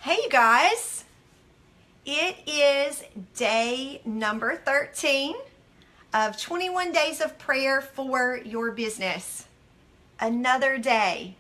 Hey, you guys. It is day number 13 of 21 days of prayer for your business. Another day.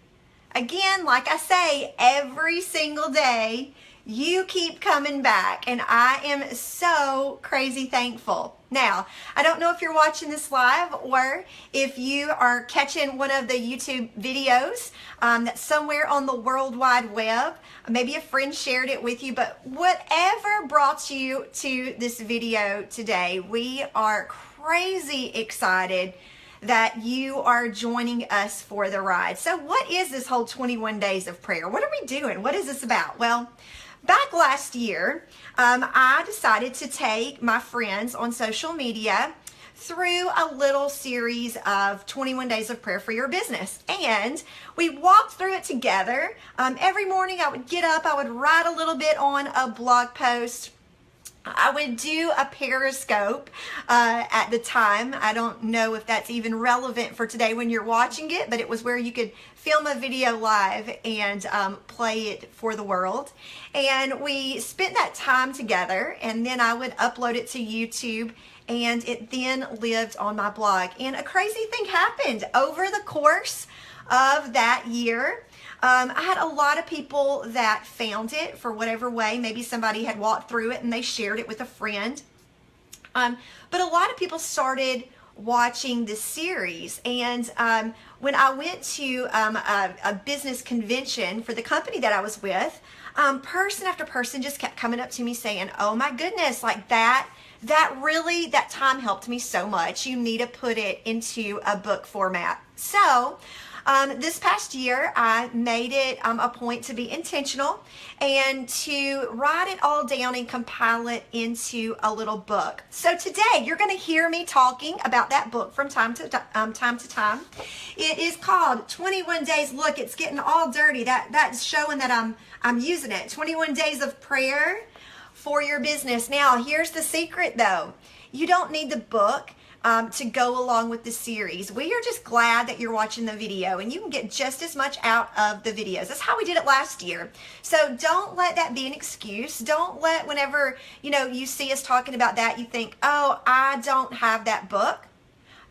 Again, like I say, every single day, you keep coming back, and I am so crazy thankful. Now, I don't know if you're watching this live or if you are catching one of the YouTube videos that's somewhere on the World Wide Web. Maybe a friend shared it with you, but whatever brought you to this video today, we are crazy excited that you are joining us for the ride. So what is this whole 21 days of prayer? What are we doing? What is this about? Well, back last year, I decided to take my friends on social media through a little series of 21 days of prayer for your business. And we walked through it together. Every morning I would get up, I would write a little bit on a blog post. I would do a Periscope at the time. I don't know if that's even relevant for today when you're watching it, but it was where you could film a video live and play it for the world. And we spent that time together, and then I would upload it to YouTube, and it then lived on my blog. And a crazy thing happened over the course of that year. I had a lot of people that found it for whatever way. Maybe somebody had walked through it and they shared it with a friend. But a lot of people started watching this series. And when I went to a business convention for the company that I was with, person after person just kept coming up to me saying, oh my goodness, like that time helped me so much. You need to put it into a book format. So this past year, I made it a point to be intentional and to write it all down and compile it into a little book. So today, you're going to hear me talking about that book from time to time. It is called 21 Days. Look, it's getting all dirty. That's showing that I'm using it. 21 Days of Prayer for your business. Now, here's the secret, though. You don't need the book to go along with the series. We are just glad that you're watching the video, and you can get just as much out of the videos. That's how we did it last year. So don't let that be an excuse. Don't let whenever you see us talking about that, you think, oh, I don't have that book.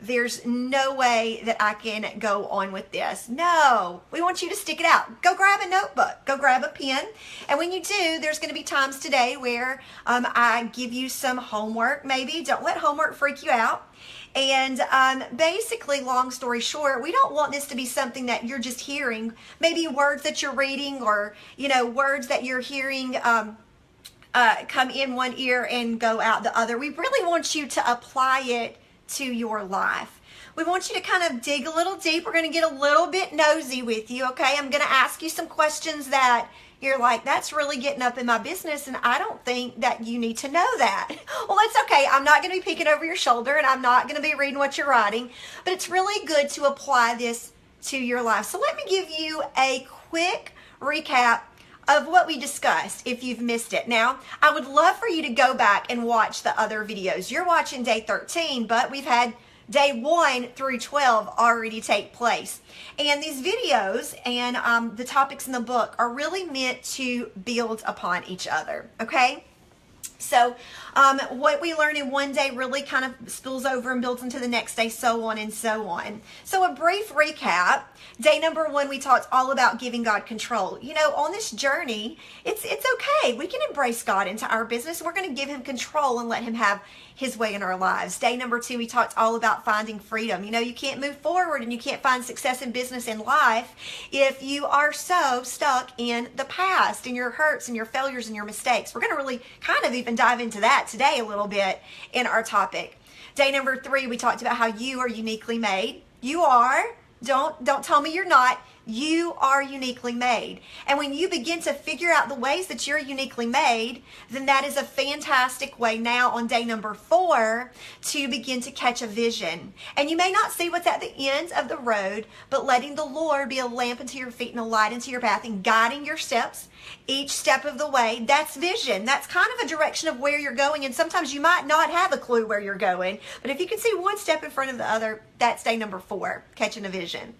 There's no way that I can go on with this. No, we want you to stick it out. Go grab a notebook. Go grab a pen. And when you do, there's going to be times today where I give you some homework maybe. Don't let homework freak you out. And basically, long story short, we don't want this to be something that you're just hearing. Maybe words that you're reading or, words that you're hearing come in one ear and go out the other. We really want you to apply it to your life. We want you to kind of dig a little deep. We're going to get a little bit nosy with you, okay? I'm going to ask you some questions that you're like, that's really getting up in my business, and I don't think that you need to know that. Well, it's okay. I'm not going to be peeking over your shoulder, and I'm not going to be reading what you're writing, but it's really good to apply this to your life. So let me give you a quick recap of what we discussed if you've missed it. Now, I would love for you to go back and watch the other videos. You're watching day 13, but we've had day 1 through 12 already take place. And these videos and the topics in the book are really meant to build upon each other, okay? So what we learn in one day really kind of spills over and builds into the next day, so on and so on. So a brief recap. Day number 1, we talked all about giving God control. On this journey, it's okay. We can embrace God into our business. We're going to give him control and let him have his way in our lives. Day number 2, we talked all about finding freedom. You can't move forward and you can't find success in business and life if you are so stuck in the past and your hurts and your failures and your mistakes. We're going to really kind of even dive into that today a little bit in our topic. Day number 3, we talked about how you are uniquely made. You are. Don't tell me you're not. You are uniquely made. And when you begin to figure out the ways that you're uniquely made, then that is a fantastic way now on day number 4 to begin to catch a vision. And you may not see what's at the end of the road, but letting the Lord be a lamp unto your feet and a light into your path and guiding your steps each step of the way, that's vision. That's kind of a direction of where you're going. And sometimes you might not have a clue where you're going, but if you can see one step in front of the other, that's day number 4, catching a vision.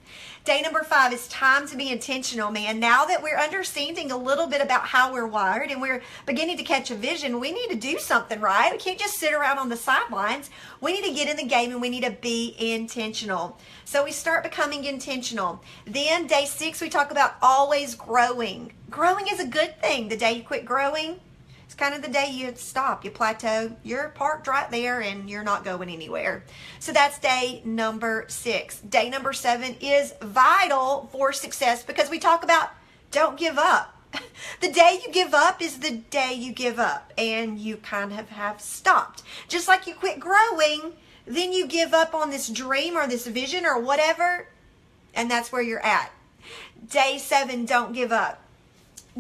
Day number 5 is time to be intentional, man. Now that we're understanding a little bit about how we're wired and we're beginning to catch a vision, we need to do something, right? We can't just sit around on the sidelines. We need to get in the game and we need to be intentional. So we start becoming intentional. Then day 6, we talk about always growing. Growing is a good thing. The day you quit growing, it's kind of the day you stop, you plateau, you're parked right there and you're not going anywhere. So that's day number 6. Day number 7 is vital for success because we talk about don't give up. The day you give up is the day you give up and you kind of have stopped. Just like you quit growing, then you give up on this dream or this vision or whatever, and that's where you're at. Day 7, don't give up.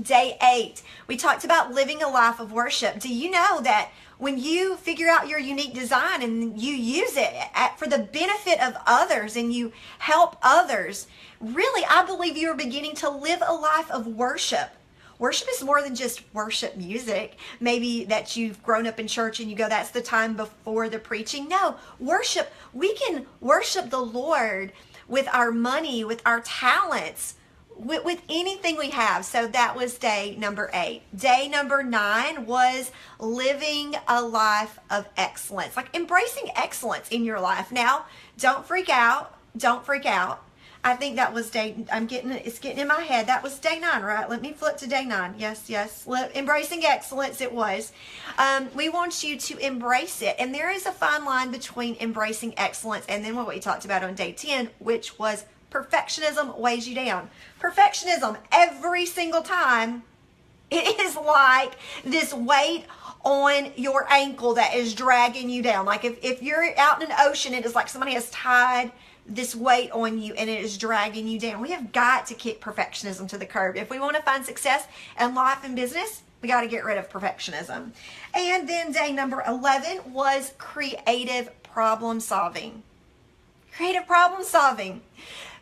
Day 8, we talked about living a life of worship. Do you know that when you figure out your unique design and you use it for the benefit of others and you help others, really, I believe you are beginning to live a life of worship. Worship is more than just worship music. Maybe that you've grown up in church and you go, that's the time before the preaching. No, worship, we can worship the Lord with our money, with our talents, with anything we have. So that was day number 8. Day number 9 was living a life of excellence, like embracing excellence in your life. Now, don't freak out. Don't freak out. I think that was it's getting in my head. That was day 9, right? Let me flip to day 9. Yes. Embracing excellence, it was. We want you to embrace it. And there is a fine line between embracing excellence and then what we talked about on day 10, which was perfectionism weighs you down. Perfectionism, every single time, it is like this weight on your ankle that is dragging you down. Like if you're out in an ocean, it is like somebody has tied this weight on you and it is dragging you down. We have got to kick perfectionism to the curb. If we want to find success in life and business, we got to get rid of perfectionism. And then day number 11 was creative problem solving. Creative problem solving.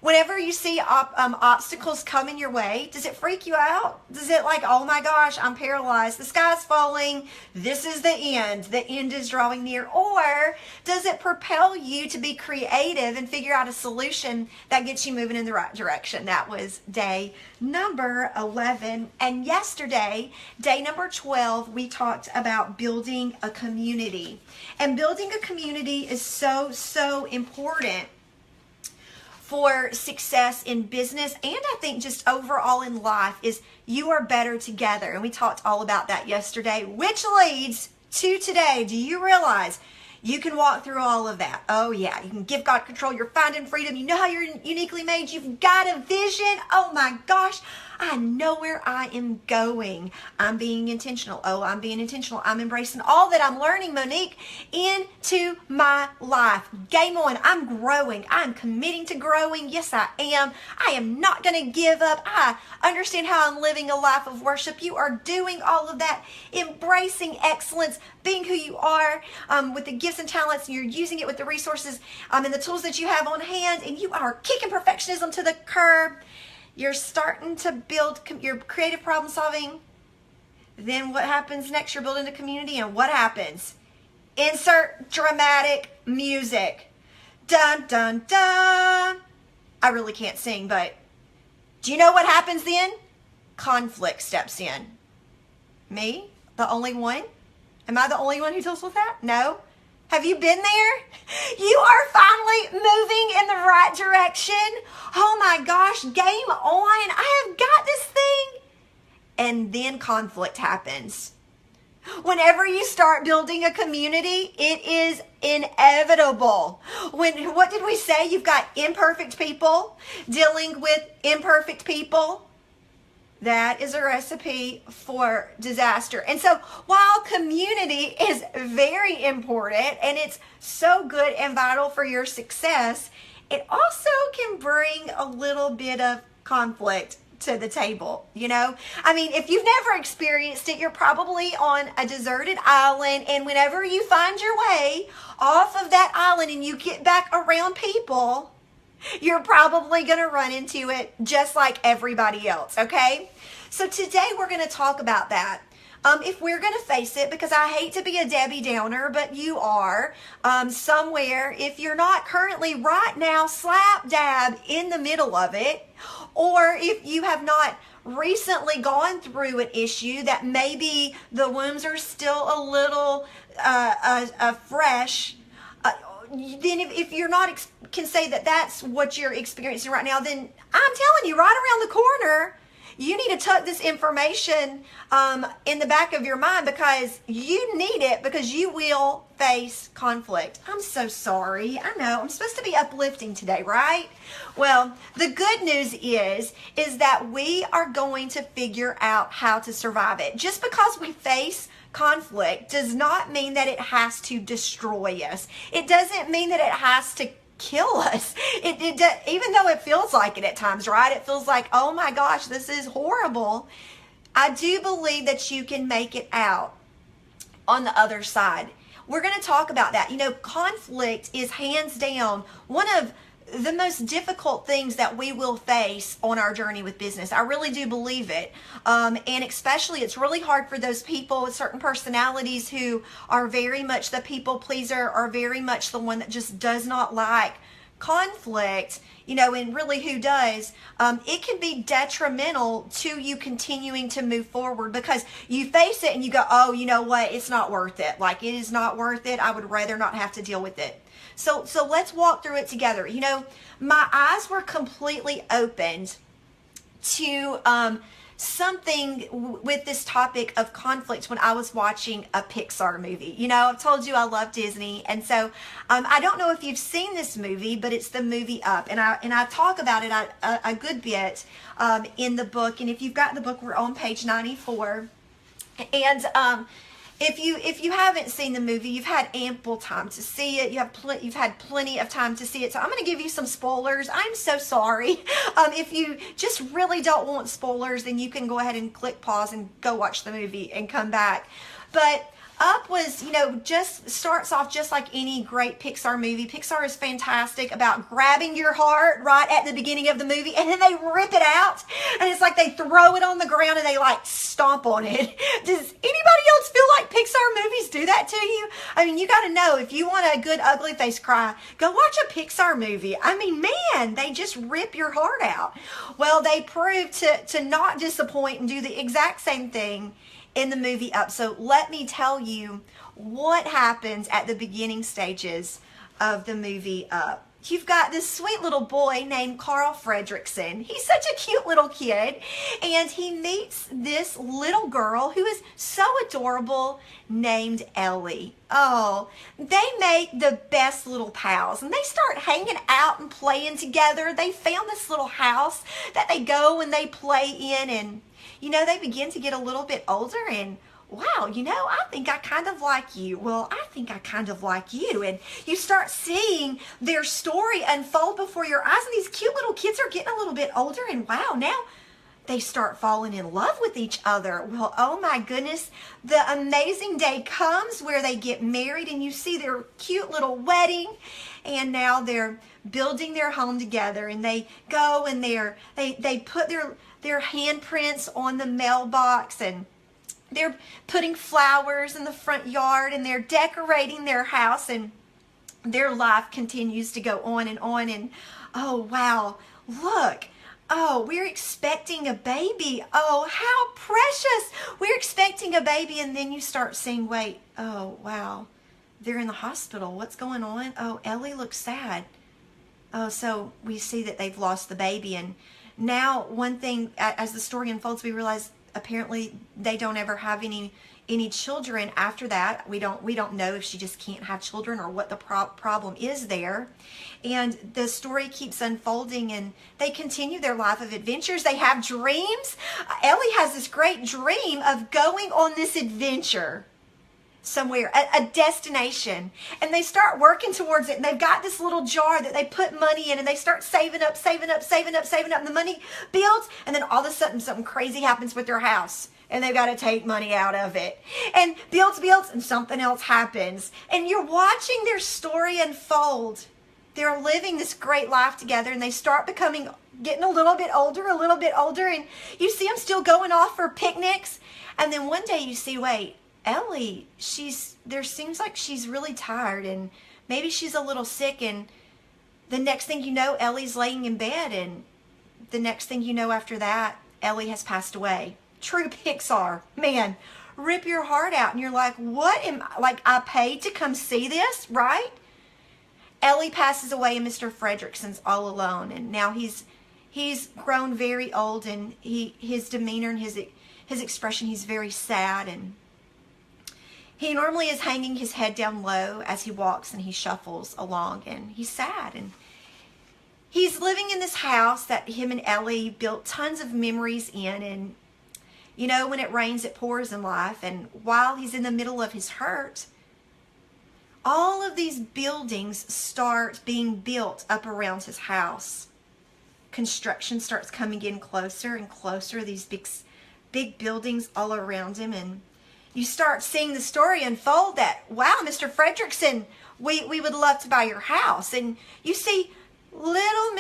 Whenever you see obstacles coming your way, does it freak you out? Does it like, oh my gosh, I'm paralyzed, the sky's falling, this is the end is drawing near? Or does it propel you to be creative and figure out a solution that gets you moving in the right direction? That was day number 11. And yesterday, day number 12, we talked about building a community. And building a community is so, so important for success in business, and I think just overall in life, is you are better together. And we talked all about that yesterday, which leads to today. Do you realize you can walk through all of that? Oh yeah, you can give God control. You're finding freedom. You know how you're uniquely made. You've got a vision. Oh my gosh, I know where I am going. I'm being intentional. Oh, I'm being intentional. I'm embracing all that I'm learning, Monique, into my life. Game on. I'm growing. I'm committing to growing. Yes, I am. I am not going to give up. I understand how I'm living a life of worship. You are doing all of that, embracing excellence, being who you are with the gifts and talents, and you're using it with the resources and the tools that you have on hand, and you are kicking perfectionism to the curb. You're starting to build your creative problem solving. Then what happens next? You're building a community, and what happens? Insert dramatic music. Dun, dun, dun. I really can't sing, but do you know what happens then? Conflict steps in. Me? The only one? Am I the only one who deals with that? No. Have you been there? You are finally moving in the right direction. Oh my gosh, game on. I have got this thing. And then conflict happens. Whenever you start building a community, it is inevitable. What did we say? You've got imperfect people dealing with imperfect people. That is a recipe for disaster. And so while community is very important and it's so good and vital for your success, it also can bring a little bit of conflict to the table, you know? I mean, if you've never experienced it, you're probably on a deserted island, and whenever you find your way off of that island and you get back around people, you're probably going to run into it just like everybody else, okay? So today we're going to talk about that. if we're going to face it, because I hate to be a Debbie Downer, but you are somewhere, if you're not currently right now slap dab in the middle of it, or if you have not recently gone through an issue that maybe the wounds are still a little fresh, then if you're not can say that that's what you're experiencing right now, then I'm telling you, right around the corner, you need to tuck this information in the back of your mind, because you need it, because you will face conflict. I'm so sorry. I know I'm supposed to be uplifting today, right? Well, the good news is that we are going to figure out how to survive it. Just because we face conflict does not mean that it has to destroy us. It doesn't mean that it has to kill us. Even though it feels like it at times, right? It feels like, oh my gosh, this is horrible. I do believe that you can make it out on the other side. We're going to talk about that. You know, conflict is hands down one of the most difficult things that we will face on our journey with business. I really do believe it. And especially it's really hard for those people with certain personalities who are very much the people pleaser, or very much the one that just does not like conflict, you know, and really who does. It can be detrimental to you continuing to move forward, because you face it and you go, oh, you know what? It's not worth it. Like, it is not worth it. I would rather not have to deal with it. So let's walk through it together. You know, my eyes were completely opened to something with this topic of conflict when I was watching a Pixar movie. You know, I've told you I love Disney, and so I don't know if you've seen this movie, but it's the movie Up, and I talk about it a good bit in the book. And if you've got the book, we're on page 94, and if you haven't seen the movie, you've had ample time to see it. You've had plenty of time to see it. So I'm going to give you some spoilers. I'm so sorry. If you just really don't want spoilers, then you can go ahead and click pause and go watch the movie and come back. But Up was, you know, just starts off just like any great Pixar movie. Pixar is fantastic about grabbing your heart right at the beginning of the movie, and then they rip it out, and it's like they throw it on the ground and they like stomp on it. Does anybody else feel like Pixar movies do that to you? I mean, you got to know, if you want a good ugly face cry, go watch a Pixar movie. I mean, man, they just rip your heart out. Well, they prove to not disappoint and do the exact same thing in the movie Up. So let me tell you what happens at the beginning stages of the movie Up. You've got this sweet little boy named Carl Fredricksen. He's such a cute little kid, and he meets this little girl who is so adorable named Ellie. Oh, they make the best little pals, and they start hanging out and playing together. They found this little house that they go and they play in, and you know, they begin to get a little bit older, and wow, you know, I think I kind of like you. Well, I think I kind of like you. And you start seeing their story unfold before your eyes, and these cute little kids are getting a little bit older, and wow, now they start falling in love with each other. Well, oh my goodness, the amazing day comes where they get married, and you see their cute little wedding, and now they're building their home together, and they go and they put their handprints on the mailbox, and they're putting flowers in the front yard, and they're decorating their house, and their life continues to go on, and oh wow, look, oh, we're expecting a baby. Oh, how precious. We're expecting a baby, and then you start seeing, wait, oh wow, they're in the hospital. What's going on? Oh, Ellie looks sad. Oh, so we see that they've lost the baby. And now one thing, as the story unfolds, we realize apparently they don't ever have any children after that. We don't know if she just can't have children or what the problem is there. And the story keeps unfolding, and they continue their life of adventures. They have dreams. Ellie has this great dream of going on this adventure somewhere, a destination, and they start working towards it, and they've got this little jar that they put money in, and they start saving up, and the money builds, and then all of a sudden something crazy happens with their house, and they've got to take money out of it, and builds, and something else happens, and you're watching their story unfold. They're living this great life together, and they start getting a little bit older, and you see them still going off for picnics And then one day you see, wait, Ellie, there seems like she's really tired and maybe she's a little sick, and the next thing you know, Ellie's laying in bed, and the next thing you know after that, Ellie has passed away. True Pixar. Man, rip your heart out, and you're like, what am I paid to come see this, right? Ellie passes away and Mr. Fredrickson's all alone, and now he's grown very old, and his demeanor and his expression, he's very sad, and he normally is hanging his head down low as he walks and he shuffles along, and he's sad, and he's living in this house that him and Ellie built tons of memories in, and you know, when it rains, it pours in life, and while he's in the middle of his hurt, all of these buildings start being built up around his house. Construction starts coming in closer and closer, these big buildings all around him, and you start seeing the story unfold that, wow, Mr. Fredrickson, we would love to buy your house. And you see little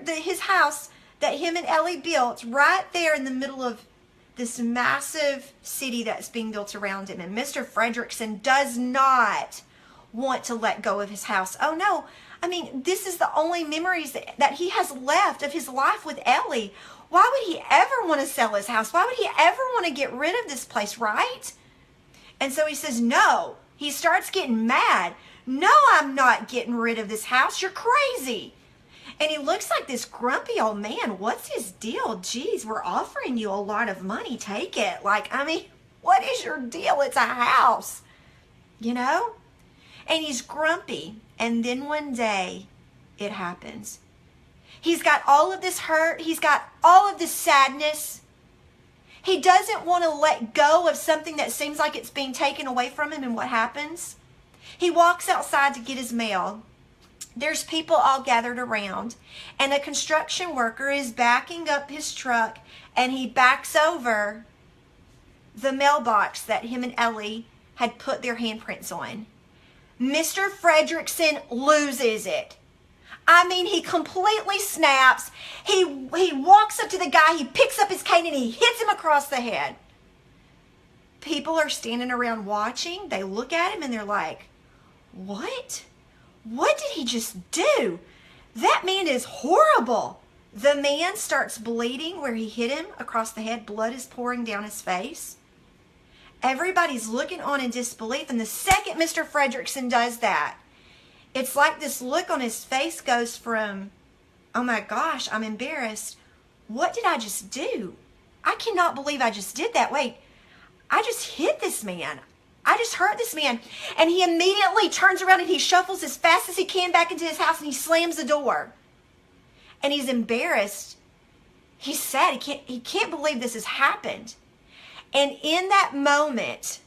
his house that him and Ellie built right there in the middle of this massive city that's being built around him. And Mr. Fredrickson does not want to let go of his house. Oh no, I mean, this is the only memories that he has left of his life with Ellie. Why would he ever want to sell his house? Why would he ever want to get rid of this place, right? And so he says, no. He starts getting mad. No, I'm not getting rid of this house. You're crazy. And he looks like this grumpy old man. What's his deal? Geez, we're offering you a lot of money. Take it. What is your deal? It's a house, you know? And he's grumpy. And then one day, it happens. He's got all of this hurt. He's got all of this sadness. He doesn't want to let go of something that seems like it's being taken away from him. And what happens? He walks outside to get his mail. There's people all gathered around. And a construction worker is backing up his truck. And he backs over the mailbox that him and Ellie had put their handprints on. Mr. Fredrickson loses it. I mean, he completely snaps. He walks up to the guy, he picks up his cane, and he hits him across the head. People are standing around watching. They look at him and they're like, what? What did he just do? That man is horrible. The man starts bleeding where he hit him across the head. Blood is pouring down his face. Everybody's looking on in disbelief. And the second Mr. Fredrickson does that, it's like this look on his face goes from, oh my gosh, I'm embarrassed. What did I just do? I cannot believe I just did that. Wait, I just hit this man. I just hurt this man. And he immediately turns around and he shuffles as fast as he can back into his house and he slams the door. And he's embarrassed. He's sad. He can't believe this has happened. And in that moment,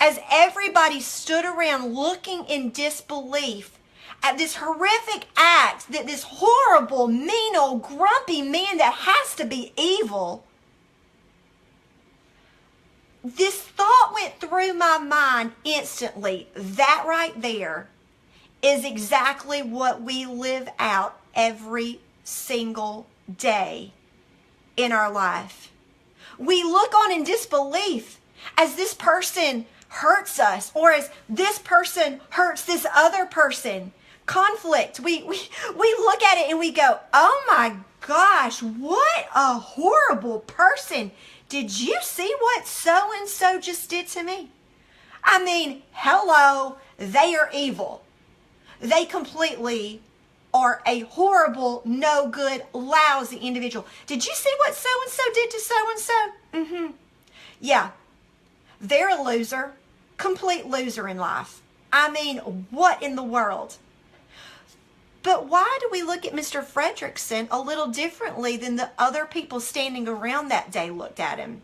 as everybody stood around looking in disbelief at this horrific act, that this horrible, mean old grumpy man that has to be evil, this thought went through my mind instantly. That right there is exactly what we live out every single day in our life. We look on in disbelief as this person hurts us, or as this person hurts this other person. Conflict. We look at it and we go, oh my gosh, what a horrible person. Did you see what so-and-so just did to me? I mean, hello, they are evil. They completely are a horrible, no good, lousy individual. Did you see what so-and-so did to so-and-so? Yeah, they're a loser, complete loser in life. I mean, what in the world? But why do we look at Mr. Fredrickson a little differently than the other people standing around that day looked at him?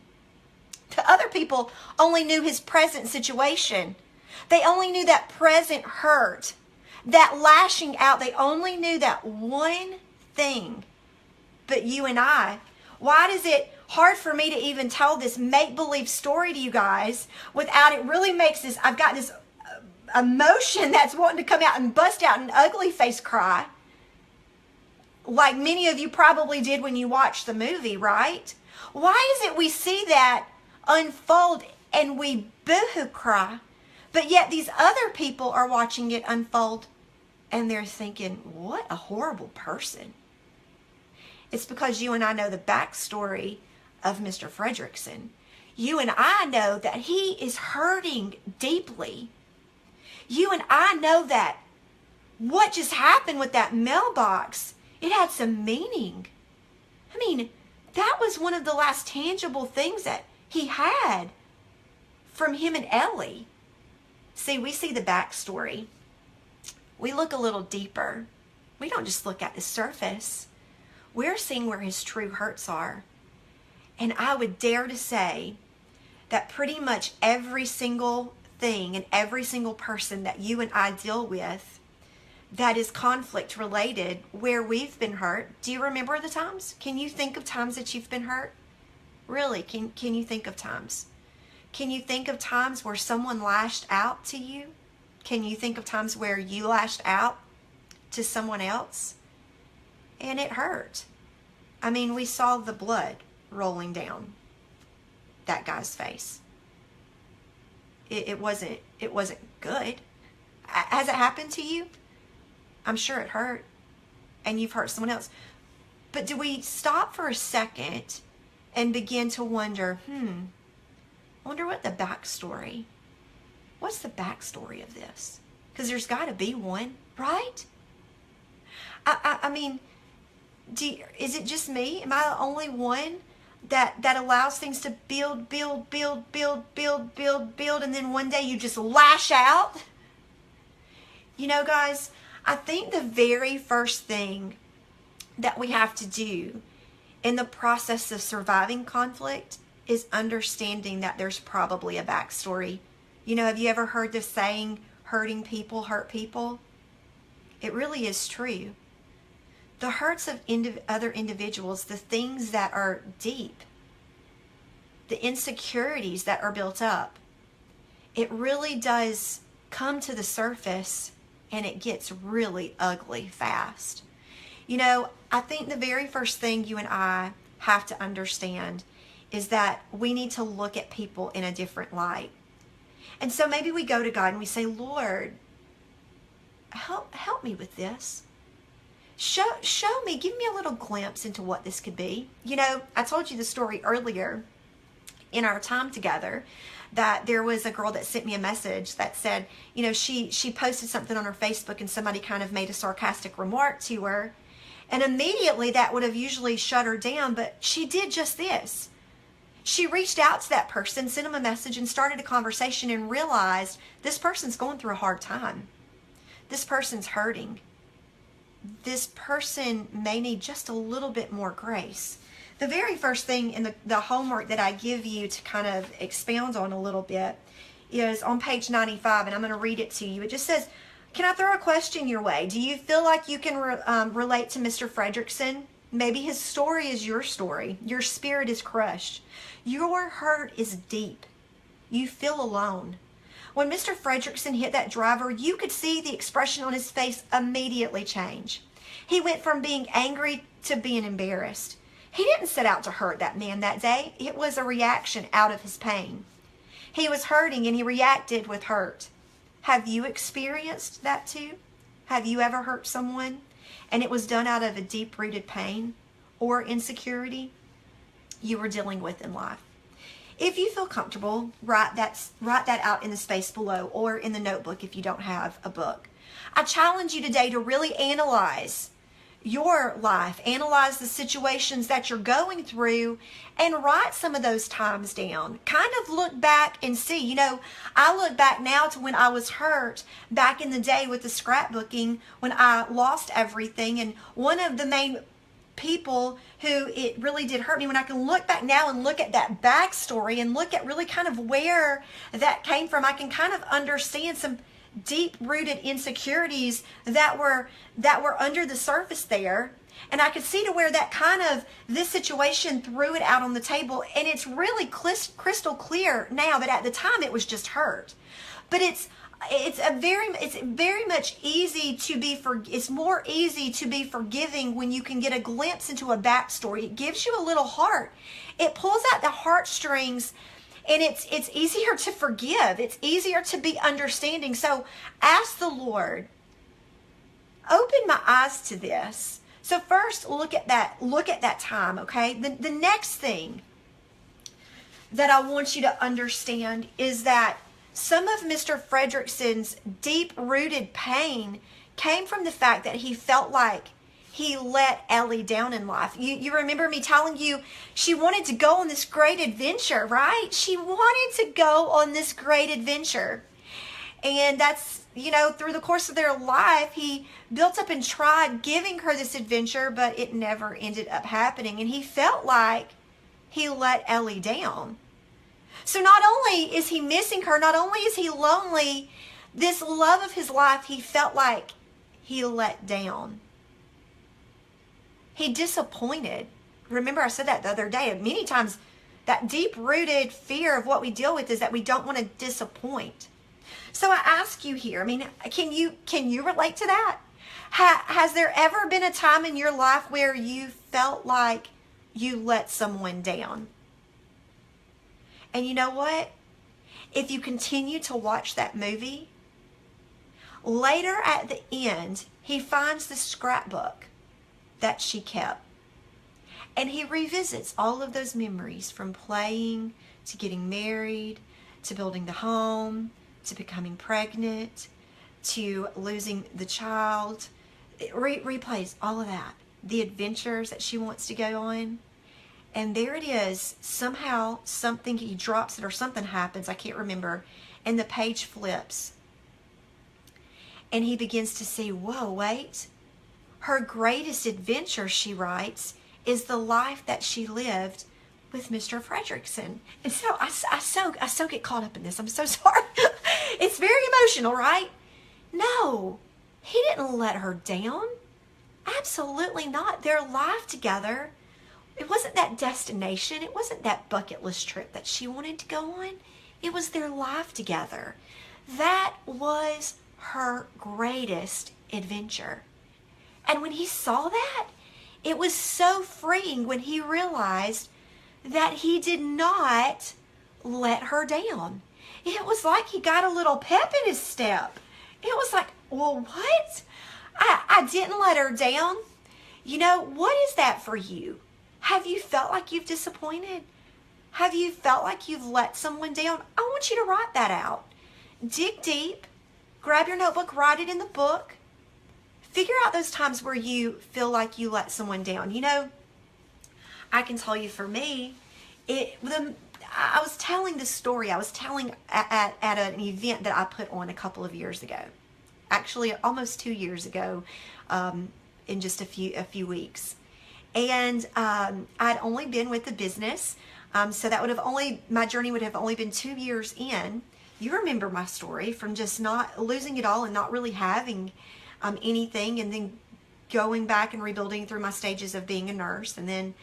The other people only knew his present situation. They only knew that present hurt, that lashing out. They only knew that one thing. But you and I, why is it hard for me to even tell this make-believe story to you guys without it really makes this, I've got this emotion that's wanting to come out and bust out an ugly face cry, like many of you probably did when you watched the movie, right? Why is it we see that unfold and we boo-hoo cry. But yet these other people are watching it unfold and they're thinking, what a horrible person. It's because you and I know the backstory of Mr. Fredrickson. You and I know that he is hurting deeply. You and I know that what just happened with that mailbox, it had some meaning. I mean, that was one of the last tangible things that he had from him and Ellie. See, we see the backstory. We look a little deeper. We don't just look at the surface. We're seeing where his true hurts are. And I would dare to say that pretty much every single thing and every single person that you and I deal with that is conflict related, where we've been hurt. Do you remember the times? Can you think of times that you've been hurt? Really, can you think of times? Can you think of times where someone lashed out to you? Can you think of times where you lashed out to someone else? And it hurt. I mean, we saw the blood rolling down that guy's face. It wasn't good. Has it happened to you? I'm sure it hurt. And you've hurt someone else. But do we stop for a second and begin to wonder, I wonder what the backstory, what's the backstory of this? Because there's got to be one, right? I mean, is it just me? Am I the only one that allows things to build, and then one day you just lash out? You know, guys, I think the very first thing that we have to do in the process of surviving conflict is understanding that there's probably a backstory. You know, have you ever heard the saying, hurting people hurt people? It really is true. The hurts of other individuals, the things that are deep, the insecurities that are built up, it really does come to the surface and it gets really ugly fast. You know, I think the very first thing you and I have to understand is that we need to look at people in a different light. And so maybe we go to God and we say, Lord, help me with this. Show me, give me a little glimpse into what this could be. You know, I told you the story earlier in our time together that there was a girl that sent me a message that said, you know, she posted something on her Facebook and somebody kind of made a sarcastic remark to her. And immediately that would have usually shut her down, but she did just this. She reached out to that person, sent them a message, and started a conversation and realized this person's going through a hard time. This person's hurting. This person may need just a little bit more grace. The very first thing in the homework that I give you to kind of expound on a little bit is on page 95, and I'm going to read it to you. It just says, can I throw a question your way? Do you feel like you can relate to Mr. Fredrickson? Maybe his story is your story. Your spirit is crushed. Your hurt is deep. You feel alone. When Mr. Fredrickson hit that driver, you could see the expression on his face immediately change. He went from being angry to being embarrassed. He didn't set out to hurt that man that day. It was a reaction out of his pain. He was hurting and he reacted with hurt. Have you experienced that too? Have you ever hurt someone and it was done out of a deep-rooted pain or insecurity you were dealing with in life? If you feel comfortable, write that out in the space below or in the notebook if you don't have a book. I challenge you today to really analyze your life, analyze the situations that you're going through, and write some of those times down. Kind of look back and see. You know, I look back now to when I was hurt back in the day with the scrapbooking when I lost everything, and one of the main people who it really did hurt me, when I can look back now and look at that backstory and look at really kind of where that came from, I can kind of understand some deep-rooted insecurities that were under the surface there, and I could see to where that kind of this situation threw it out on the table, and it's really crystal clear now that at the time it was just hurt. But it's very much easy to be it's more easy to be forgiving when you can get a glimpse into a backstory. It gives you a little heart. It pulls out the heartstrings And it's easier to forgive. It's easier to be understanding. So ask the Lord, open my eyes to this. So first, look at that time, okay? The next thing that I want you to understand is that some of Mr. Fredrickson's deep-rooted pain came from the fact that he felt like he let Ellie down in life. You remember me telling you she wanted to go on this great adventure, right? She wanted to go on this great adventure. And that's, through the course of their life, he built up and tried giving her this adventure, but it never ended up happening. And he felt like he let Ellie down. So not only is he missing her, not only is he lonely, this love of his life, he felt like he let down. He disappointed. Remember, I said that the other day. Many times, that deep-rooted fear of what we deal with is that we don't want to disappoint. So I ask you here, can you relate to that? Has there ever been a time in your life where you felt like you let someone down? And you know what? If you continue to watch that movie, later at the end, he finds the scrapbook that she kept. And he revisits all of those memories, from playing to getting married, to building the home, to becoming pregnant, to losing the child. It replays all of that. The adventures that she wants to go on. And there it is. Somehow, he drops it or something happens. I can't remember. And the page flips. And he begins to see, whoa, wait. Her greatest adventure, she writes, is the life that she lived with Mr. Fredrickson. And so I so get caught up in this. I'm so sorry. It's very emotional, right? No, he didn't let her down. Absolutely not. Their life together, it wasn't that destination. It wasn't that bucket list trip that she wanted to go on. It was their life together. That was her greatest adventure. And when he saw that, it was so freeing when he realized that he did not let her down. It was like he got a little pep in his step. It was like, well, what? I didn't let her down. What is that for you? Have you felt like you've disappointed? Have you felt like you've let someone down? I want you to write that out. Dig deep. Grab your notebook. Write it in the book. Figure out those times where you feel like you let someone down. I can tell you for me, I was telling this story. I was telling at an event that I put on a couple of years ago. Actually, almost 2 years ago, in just a few weeks. And I'd only been with the business, so that my journey would have only been 2 years in. You remember my story from just not losing it all and not really having anything, and then going back and rebuilding through my stages of being a nurse, and then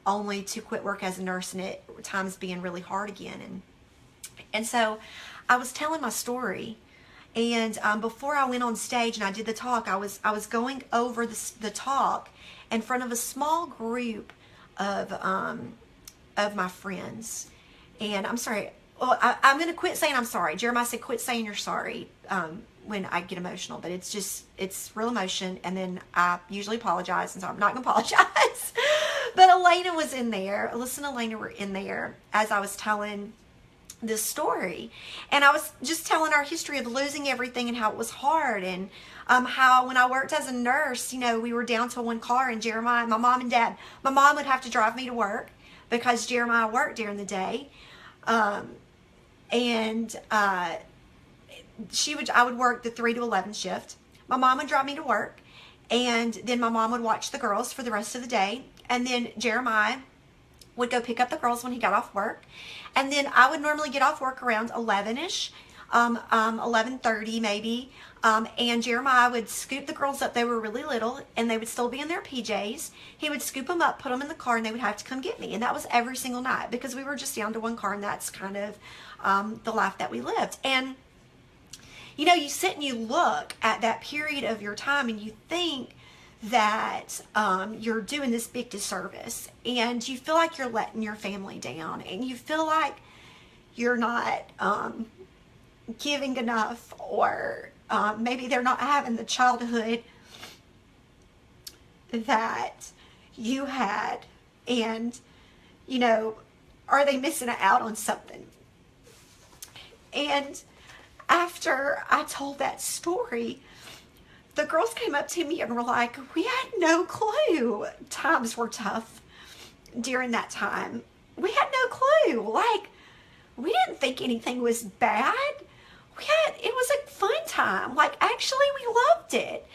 only to quit work as a nurse, and at times being really hard again. And so I was telling my story, and before I went on stage and I did the talk, I was going over the talk in front of a small group of my friends. And I'm sorry. Well, I'm going to quit saying I'm sorry. Jeremiah said, quit saying you're sorry when I get emotional. But it's real emotion. And then I usually apologize. And so I'm not going to apologize. But Elena was in there. Alyssa and Elena were in there as I was telling this story. And I was just telling our history of losing everything and how it was hard. And how when I worked as a nurse, we were down to one car. And Jeremiah, my mom and dad, my mom would have to drive me to work because Jeremiah worked during the day. I would work the 3 to 11 shift. My mom would drive me to work, and then my mom would watch the girls for the rest of the day. And then Jeremiah would go pick up the girls when he got off work. And then I would normally get off work around 11-ish, 11:30 maybe. And Jeremiah would scoop the girls up. They were really little, and they would still be in their PJs. He would scoop them up, put them in the car, and they would have to come get me. And that was every single night because we were just down to one car, and that's kind of the life that we lived. And you sit and you look at that period of your time, and you think that you're doing this big disservice, and you feel like you're letting your family down, and you feel like you're not giving enough, or maybe they're not having the childhood that you had, and are they missing out on something? And after I told that story, the girls came up to me and were like, we had no clue times were tough during that time. We had no clue. Like, we didn't think anything was bad. It was a fun time. Like, actually, we loved it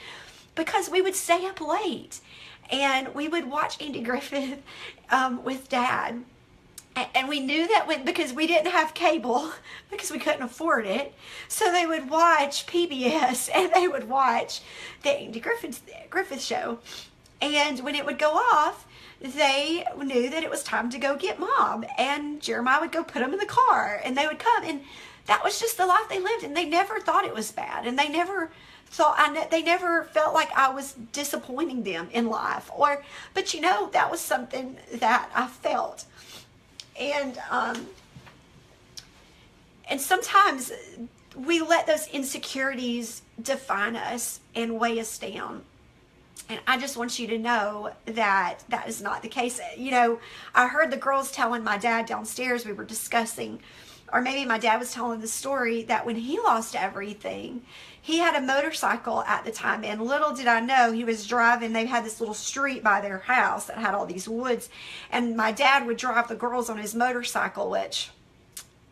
because we would stay up late and we would watch Andy Griffith with Dad. And we knew that because we didn't have cable, because we couldn't afford it. So they would watch PBS and they would watch the Andy Griffith show. And when it would go off, they knew that it was time to go get Mom. And Jeremiah would go put them in the car and they would come. And that was just the life they lived. And they never thought it was bad. And they never they never felt like I was disappointing them in life. But that was something that I felt. And sometimes we let those insecurities define us and weigh us down. And I just want you to know that that is not the case. I heard the girls telling my dad downstairs, we were discussing, or maybe my dad was telling the story that when he lost everything, he had a motorcycle at the time, and little did I know, he was driving. They had this little street by their house that had all these woods, and my dad would drive the girls on his motorcycle, which,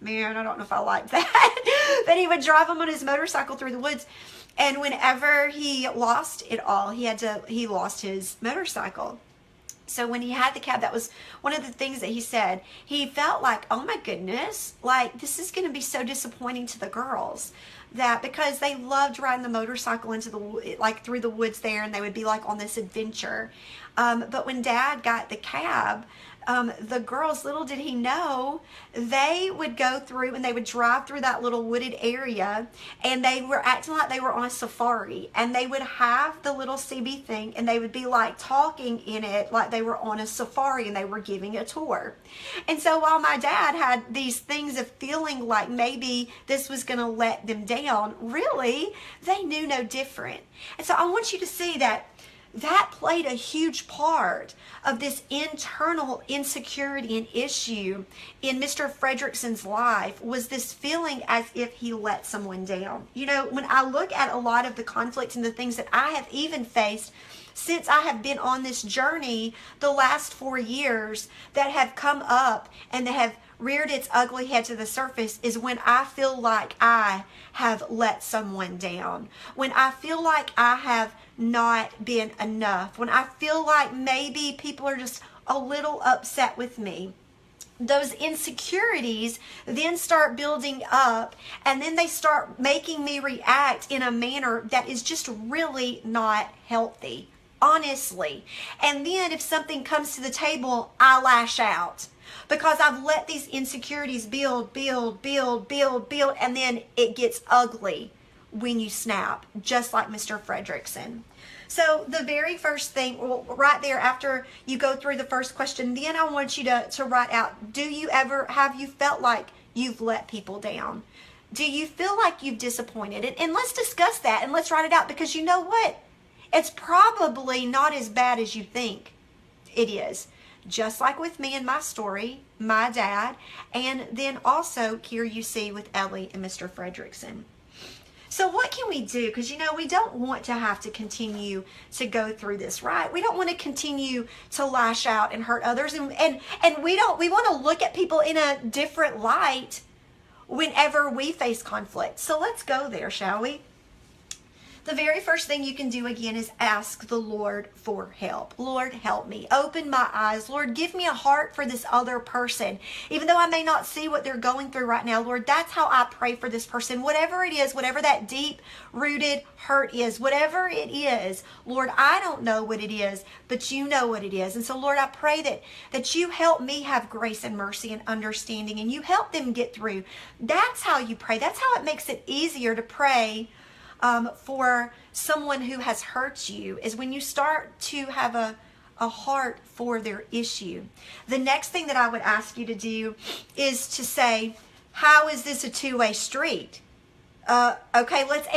man, I don't know if I like that, but he would drive them on his motorcycle through the woods. And whenever he lost it all, he lost his motorcycle. So when he had the cab, that was one of the things that he said. He felt like, oh my goodness, like this is going to be so disappointing to the girls, that because they loved riding the motorcycle through the woods there, and they would be like on this adventure. But when Dad got the cab, the girls, little did he know, they would go through and they would drive through that little wooded area, and they were acting like they were on a safari, and they would have the little CB thing, and they would be like talking in it like they were on a safari and they were giving a tour. And so while my dad had these things of feeling like maybe this was going to let them down, really, they knew no different. And so I want you to see that played a huge part of this internal insecurity and issue in Mr. Fredrickson's life, was this feeling as if he let someone down. When I look at a lot of the conflicts and the things that I have even faced since I have been on this journey the last 4 years that have come up and that have reared its ugly head to the surface, is when I feel like I have let someone down, when I feel like I have not been enough, when I feel like maybe people are just a little upset with me. Those insecurities then start building up, and then they start making me react in a manner that is just really not healthy, honestly. And then if something comes to the table, I lash out, because I've let these insecurities build, and then it gets ugly when you snap, just like Mr. Fredrickson. So the very first thing, right there after you go through the first question, then I want you to write out, have you felt like you've let people down? Do you feel like you've disappointed? And let's discuss that, and let's write it out, because you know what? It's probably not as bad as you think it is. Just like with me and my story, my dad, and then also here you see with Ellie and Mr. Fredrickson. So what can we do? Because, we don't want to have to continue to go through this, right? We don't want to continue to lash out and hurt others. And we want to look at people in a different light whenever we face conflict. So let's go there, shall we? The very first thing you can do again is ask the Lord for help. Lord, help me. Open my eyes. Lord, give me a heart for this other person. Even though I may not see what they're going through right now, Lord, that's how I pray for this person. Whatever it is, whatever that deep-rooted hurt is, whatever it is, Lord, I don't know what it is, but you know what it is. And so, Lord, I pray that you help me have grace and mercy and understanding, and you help them get through. That's how you pray. That's how it makes it easier to pray for someone who has hurt you, is when you start to have a heart for their issue. The next thing that I would ask you to do is to say, How is this a two-way street? Okay, let's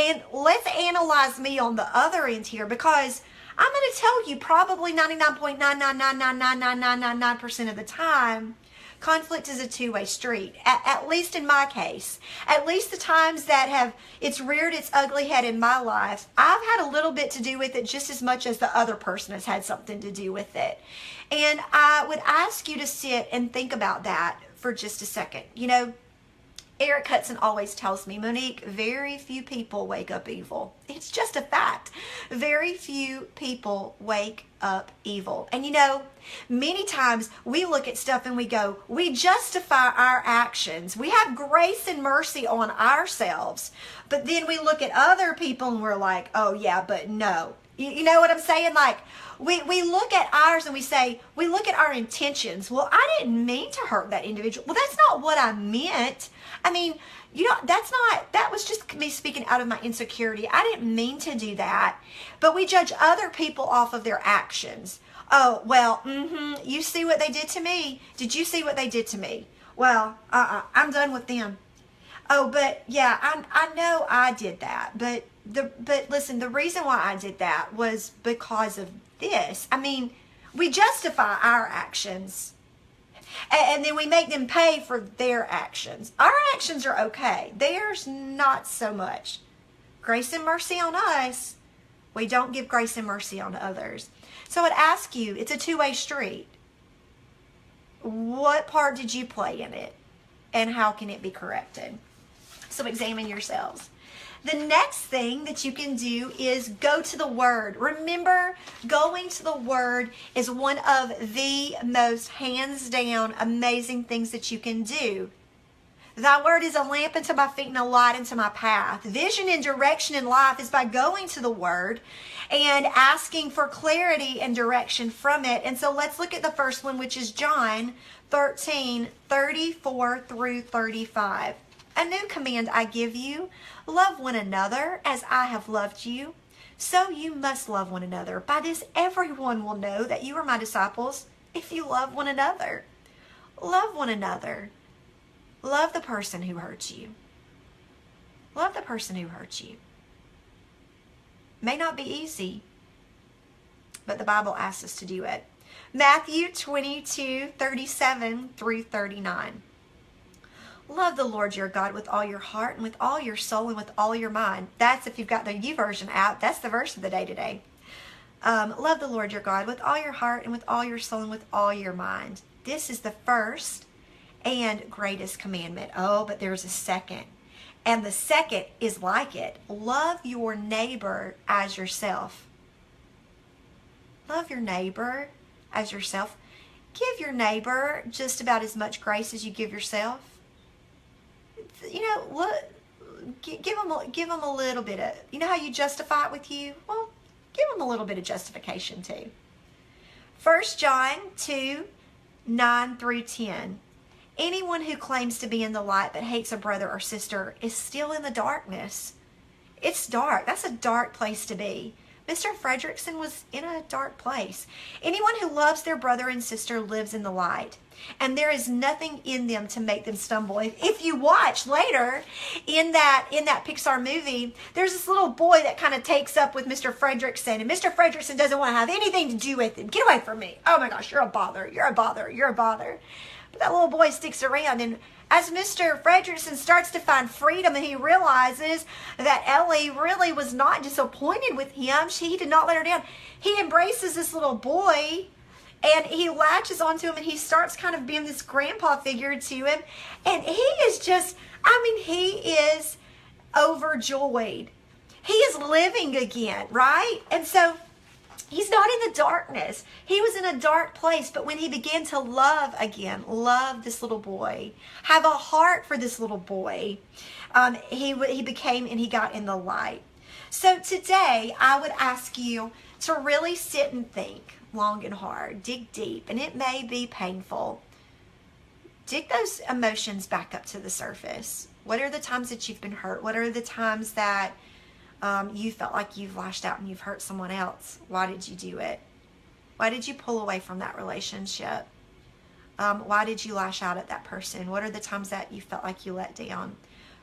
analyze me on the other end here, because I'm going to tell you probably 99.9999999% of the time, conflict is a two-way street, at least in my case. At least the times that it's reared its ugly head in my life, I've had a little bit to do with it just as much as the other person has had something to do with it. And I would ask you to sit and think about that for just a second. You know, Eric Hudson always tells me, Monique, very few people wake up evil. It's just a fact. Very few people wake up evil. And you know, many times we look at stuff and we go, we justify our actions. We have grace and mercy on ourselves. But then we look at other people and we're like, oh yeah, but no. You know what I'm saying? Like, we look at ours and we look at our intentions. Well, I didn't mean to hurt that individual. Well, that's not what I meant. I mean, that was just me speaking out of my insecurity. I didn't mean to do that. But we judge other people off of their actions. Oh, well, you see what they did to me. Did you see what they did to me? Well, I'm done with them. Oh, but yeah, I know I did that. But listen, the reason why I did that was because of this. I mean, we justify our actions. And then we make them pay for their actions. Our actions are okay. Theirs, not so much. Grace and mercy on us. We don't give grace and mercy on others. So I'd ask you, it's a two-way street. What part did you play in it? And how can it be corrected? So examine yourselves. The next thing that you can do is go to the Word. Remember, going to the Word is one of the most hands down amazing things that you can do. Thy Word is a lamp unto my feet and a light unto my path. Vision and direction in life is by going to the Word and asking for clarity and direction from it. And so let's look at the first one, which is John 13:34 through 35. A new command I give you, love one another as I have loved you. So you must love one another. By this everyone will know that you are my disciples if you love one another. Love one another. Love the person who hurts you. Love the person who hurts you. May not be easy, but the Bible asks us to do it. Matthew 22:37 through 39. Love the Lord your God with all your heart and with all your soul and with all your mind. That's if you've got the YouVersion app. That's the verse of the day today. Love the Lord your God with all your heart and with all your soul and with all your mind. This is the first and greatest commandment. Oh, but there's a second. And the second is like it. Love your neighbor as yourself. Love your neighbor as yourself. Give your neighbor just about as much grace as you give yourself. You know, give them a little bit of, you know how you justify it with you? Well, give them a little bit of justification too. 1 John 2:9 through 10. Anyone who claims to be in the light but hates a brother or sister is still in the darkness. It's dark. That's a dark place to be. Mr. Fredrickson was in a dark place. Anyone who loves their brother and sister lives in the light, and there is nothing in them to make them stumble. If you watch later in that Pixar movie, there's this little boy that kind of takes up with Mr. Fredrickson, and Mr. Fredrickson doesn't want to have anything to do with him. Get away from me. Oh my gosh, you're a bother. You're a bother. You're a bother. But that little boy sticks around, and as Mr. Fredrickson starts to find freedom and he realizes that Ellie really was not disappointed with him, he did not let her down. He embraces this little boy and he latches onto him and he starts kind of being this grandpa figure to him. And he is just, he is overjoyed. He is living again, right? And so he's not in the darkness. He was in a dark place, but when he began to love again, love this little boy, have a heart for this little boy, he became and he got in the light. So today, I would ask you to really sit and think long and hard, dig deep, and it may be painful. Dig those emotions back up to the surface. What are the times that you've been hurt? What are the times that you felt like you've lashed out and you've hurt someone else? Why did you do it? Why did you pull away from that relationship? Why did you lash out at that person? What are the times that you felt like you let down?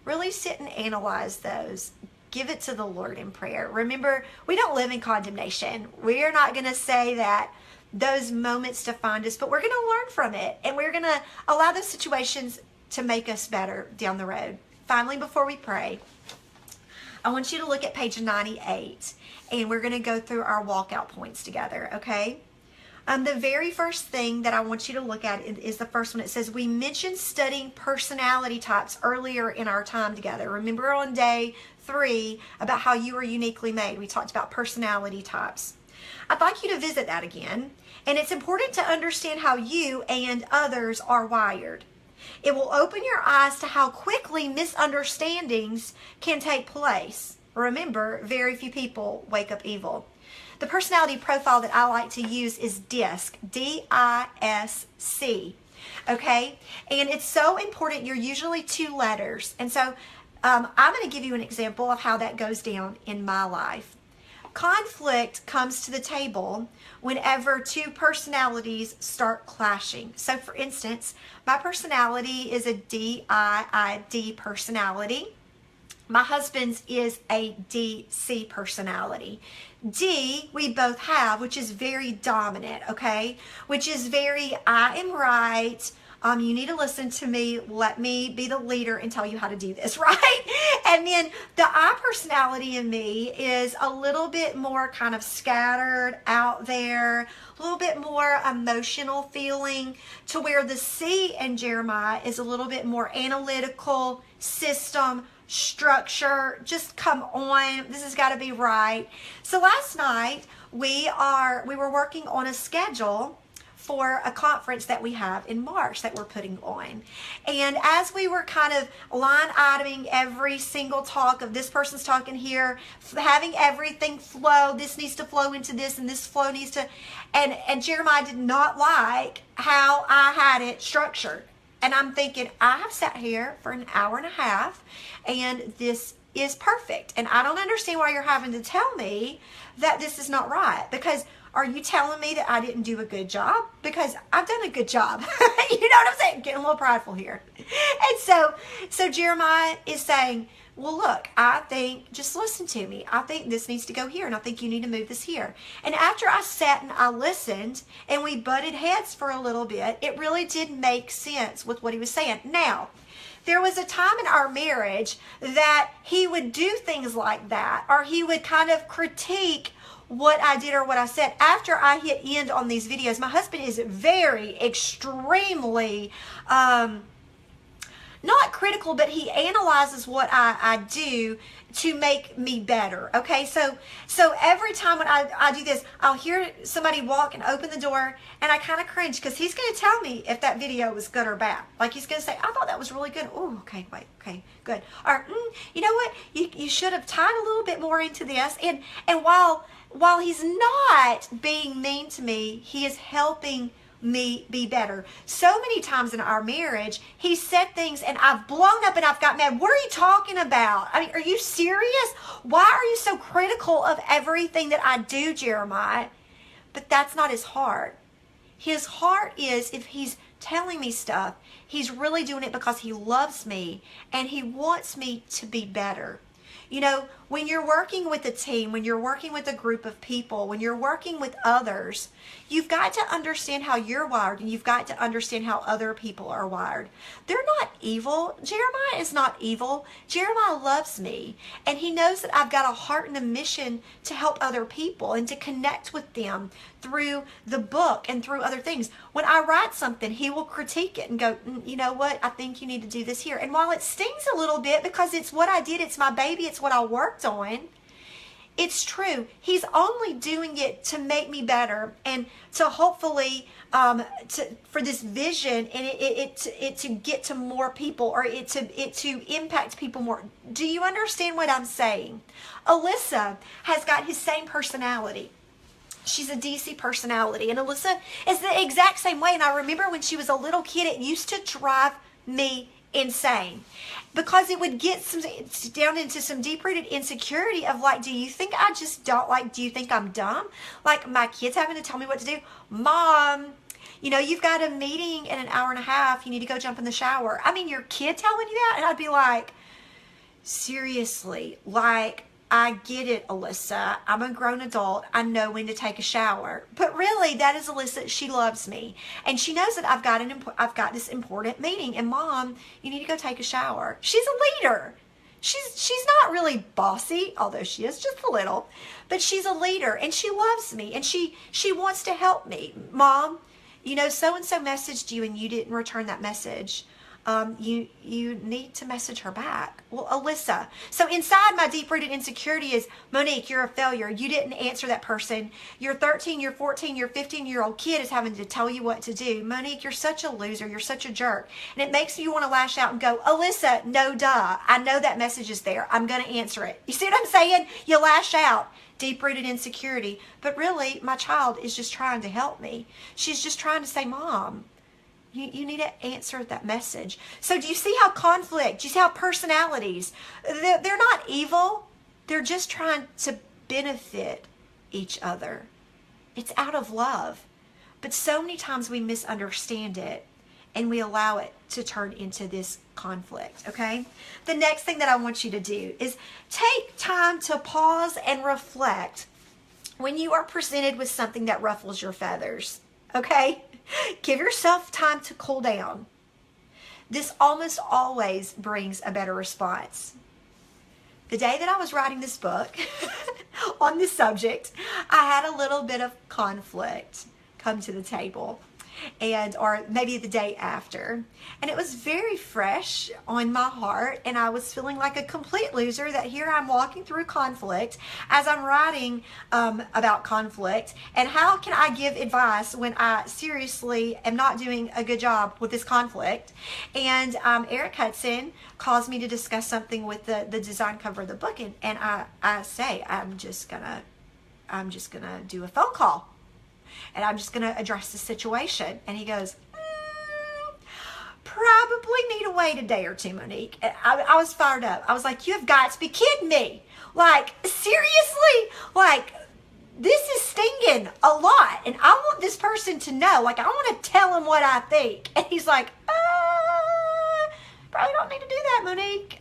Really sit and analyze those. Give it to the Lord in prayer. Remember, we don't live in condemnation. We are not going to say that those moments defined us, but we're going to learn from it, and we're going to allow those situations to make us better down the road. Finally, before we pray, I want you to look at page 98, and we're going to go through our walkout points together, okay? The very first thing that I want you to look at is the first one. It says, we mentioned studying personality types earlier in our time together. Remember on day 3 about how you were uniquely made. We talked about personality types. I'd like you to visit that again. And it's important to understand how you and others are wired. It will open your eyes to how quickly misunderstandings can take place. Remember, very few people wake up evil. The personality profile that I like to use is DISC, D-I-S-C, okay? And it's so important. You're usually 2 letters. And so I'm going to give you an example of how that goes down in my life. Conflict comes to the table whenever 2 personalities start clashing. So for instance, my personality is a D-I-I-D personality. My husband's is a D-C personality. D, we both have, which is very dominant, okay? Which is very, I am right. You need to listen to me. Let me be the leader and tell you how to do this, right? And then the I personality in me is a little bit more kind of scattered out there, a little bit more emotional feeling, to where the C in Jeremiah is a little bit more analytical, system, structure. Just come on, this has got to be right. So last night we were working on a schedule for a conference that we have in March that we're putting on. And as we were kind of line iteming every single talk of this person's talking here, having everything flow, this needs to flow into this and this flow needs to, and Jeremiah did not like how I had it structured. And I'm thinking, I have sat here for an hour and a half and this is perfect. And I don't understand why you're having to tell me that this is not right. Because are you telling me that I didn't do a good job? Because I've done a good job. You know what I'm saying? Getting a little prideful here. And so Jeremiah is saying, well, look, I think, just listen to me. I think this needs to go here, and I think you need to move this here. And after I sat and I listened, and we butted heads for a little bit, it really did make sense with what he was saying. Now, there was a time in our marriage that he would do things like that, or he would kind of critique what I did or what I said. After I hit end on these videos, my husband is very, extremely, not critical, but he analyzes what I do to make me better. Okay, so every time when I do this, I'll hear somebody walk and open the door, and I kind of cringe because he's going to tell me if that video was good or bad. Like he's going to say, I thought that was really good. Oh, okay, wait, okay, good. Or, you know what? You should have tied a little bit more into this. And while he's not being mean to me, he is helping me be better. So many times in our marriage, he said things and I've blown up and I've got mad. What are you talking about? I mean, are you serious? Why are you so critical of everything that I do, Jeremiah? But that's not his heart. His heart is, if he's telling me stuff, he's really doing it because he loves me and he wants me to be better. You know, when you're working with a team, when you're working with a group of people, when you're working with others, you've got to understand how you're wired, and you've got to understand how other people are wired. They're not evil. Jeremiah is not evil. Jeremiah loves me, and he knows that I've got a heart and a mission to help other people and to connect with them through the book and through other things. When I write something, he will critique it and go, you know what, I think you need to do this here. And while it stings a little bit because it's what I did, it's my baby, it's what I worked on, it's true. He's only doing it to make me better and to hopefully for this vision and it to get to more people, or it to impact people more. Do you understand what I'm saying? Alyssa has got his same personality. She's a DC personality, and Alyssa is the exact same way. And I remember when she was a little kid, it used to drive me insane because it would get down into some deep-rooted insecurity of like, do you think I just don't, like, do you think I'm dumb? Like my kids having to tell me what to do. Mom, you know, you've got a meeting in an hour and a half. You need to go jump in the shower. I mean, your kid telling you that? And I'd be like, seriously, like, I get it, Alyssa. I'm a grown adult. I know when to take a shower. But really, that is Alyssa. She loves me. And she knows that I've got this important meeting. And Mom, you need to go take a shower. She's a leader. She's not really bossy, although she is just a little. But she's a leader, and she loves me, and she wants to help me. Mom, you know, so-and-so messaged you, and you didn't return that message. You need to message her back. Well, Alyssa, so inside my deep-rooted insecurity is, Monique, you're a failure. You didn't answer that person. Your 13, your 14, your 15-year-old kid is having to tell you what to do. Monique, you're such a loser. You're such a jerk. And it makes you want to lash out and go, Alyssa, no duh. I know that message is there. I'm going to answer it. You see what I'm saying? You lash out. Deep-rooted insecurity. But really, my child is just trying to help me. She's just trying to say, Mom, you need to answer that message. So do you see how conflict, do you see how personalities, they're not evil. They're just trying to benefit each other. It's out of love. But so many times we misunderstand it and we allow it to turn into this conflict, okay? The next thing that I want you to do is take time to pause and reflect when you are presented with something that ruffles your feathers, okay? Give yourself time to cool down. This almost always brings a better response. The day that I was writing this book on this subject, I had a little bit of conflict come to the table, or maybe the day after. And it was very fresh on my heart, and I was feeling like a complete loser that here I'm walking through conflict as I'm writing about conflict. And how can I give advice when I seriously am not doing a good job with this conflict? And Eric Hudson calls me to discuss something with the design cover of the book, and I say, I'm just gonna do a phone call. And I'm just going to address the situation. And he goes, probably need to wait a day or two, Monique. And I was fired up. I was like, you have got to be kidding me. Like, seriously? Like, this is stinging a lot. And I want this person to know. Like, I want to tell him what I think. And he's like, probably don't need to do that, Monique.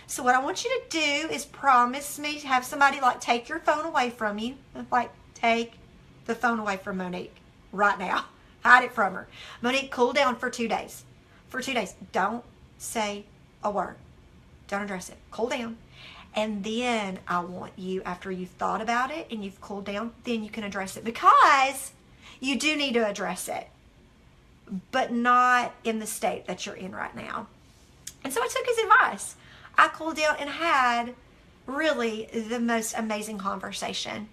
So what I want you to do is promise me to have somebody, like, take your phone away from you. Like, take the phone away from Monique right now. Hide it from her. Monique, cool down for 2 days. For 2 days. Don't say a word. Don't address it. Cool down. And then I want you, after you've thought about it and you've cooled down, then you can address it. Because you do need to address it. But not in the state that you're in right now. And so I took his advice. I cooled down and had really the most amazing conversation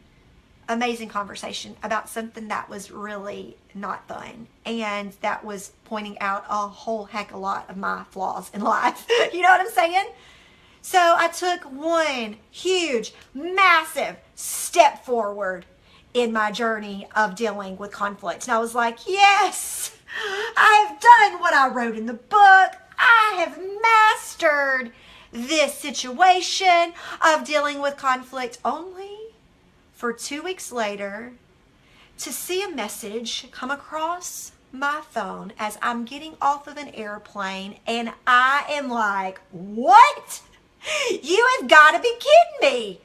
about something that was really not fun, and that was pointing out a whole heck of a lot of my flaws in life. You know what I'm saying? So I took one huge, massive step forward in my journey of dealing with conflict. And I was like, yes, I have done what I wrote in the book. I have mastered this situation of dealing with conflict, only for 2 weeks later to see a message come across my phone as I'm getting off of an airplane, and I am like, what? You have got to be kidding me.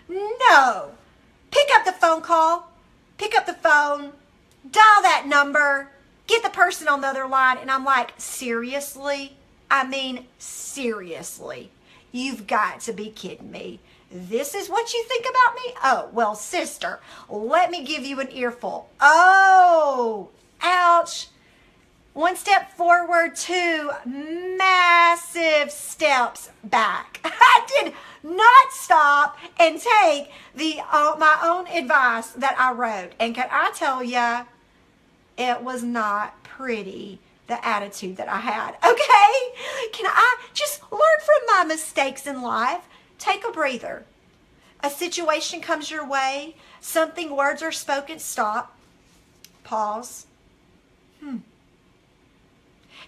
No. Pick up the phone call, pick up the phone, dial that number, get the person on the other line, and I'm like, seriously? I mean, seriously? You've got to be kidding me. This is what you think about me? Oh, well, sister, let me give you an earful. Oh, ouch. One step forward, 2 massive steps back. I did not stop and take my own advice that I wrote. And can I tell you, it was not pretty, the attitude that I had. Okay? Can I just learn from my mistakes in life? Take a breather. A situation comes your way. Words are spoken. Stop. Pause.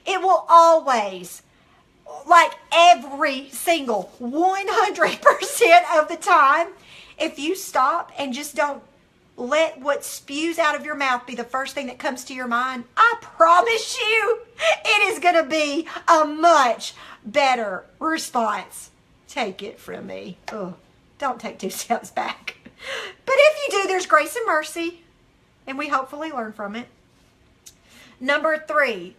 It will always, like every single 100% of the time, if you stop and just don't let what spews out of your mouth be the first thing that comes to your mind, I promise you it is going to be a much better response. Take it from me. Oh, don't take 2 steps back. But if you do, there's grace and mercy, and we hopefully learn from it. Number three,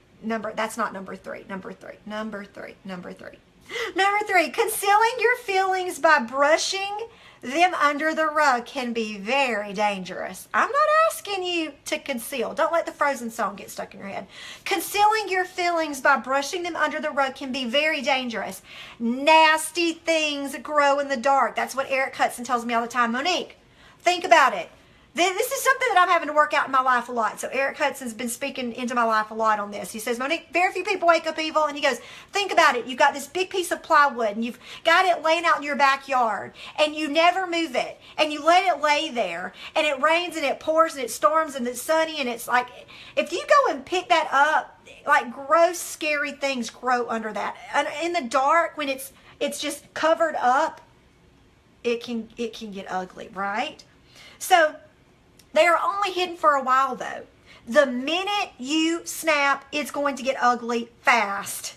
concealing your feelings by brushing them under the rug can be very dangerous. I'm not asking you to conceal. Don't let the Frozen song get stuck in your head. Concealing your feelings by brushing them under the rug can be very dangerous. Nasty things grow in the dark. That's what Eric Hudson tells me all the time. Monique, think about it. This is something that I'm having to work out in my life a lot. So Eric Hudson's been speaking into my life a lot on this. He says, Monique, very few people wake up evil. And he goes, think about it. You've got this big piece of plywood and you've got it laying out in your backyard and you never move it and you let it lay there and it rains and it pours and it storms and it's sunny and it's like, if you go and pick that up, like gross, scary things grow under that. And in the dark, when it's just covered up, it can get ugly, right? So they are only hidden for a while, though. The minute you snap, it's going to get ugly fast.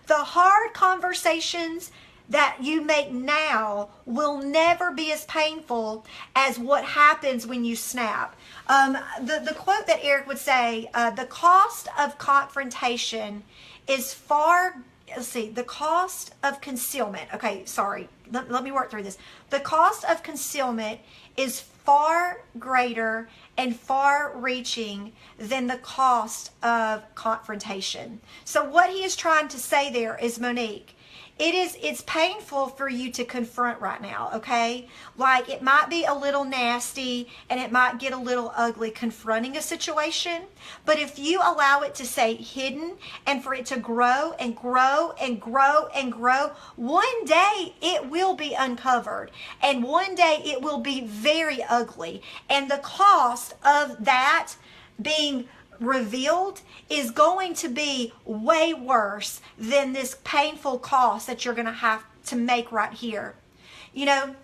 The hard conversations that you make now will never be as painful as what happens when you snap. The quote that Eric would say, the cost of confrontation is the cost of concealment. Okay, sorry. Let me work through this. The cost of concealment is far greater and far reaching than the cost of confrontation. So what he is trying to say there is, Monique, it's painful for you to confront right now, okay? Like it might be a little nasty and it might get a little ugly confronting a situation, but if you allow it to stay hidden and for it to grow and grow and grow and grow, one day it will be uncovered and one day it will be very ugly. And the cost of that being revealed is going to be way worse than this painful cost that you're going to have to make right here. You know,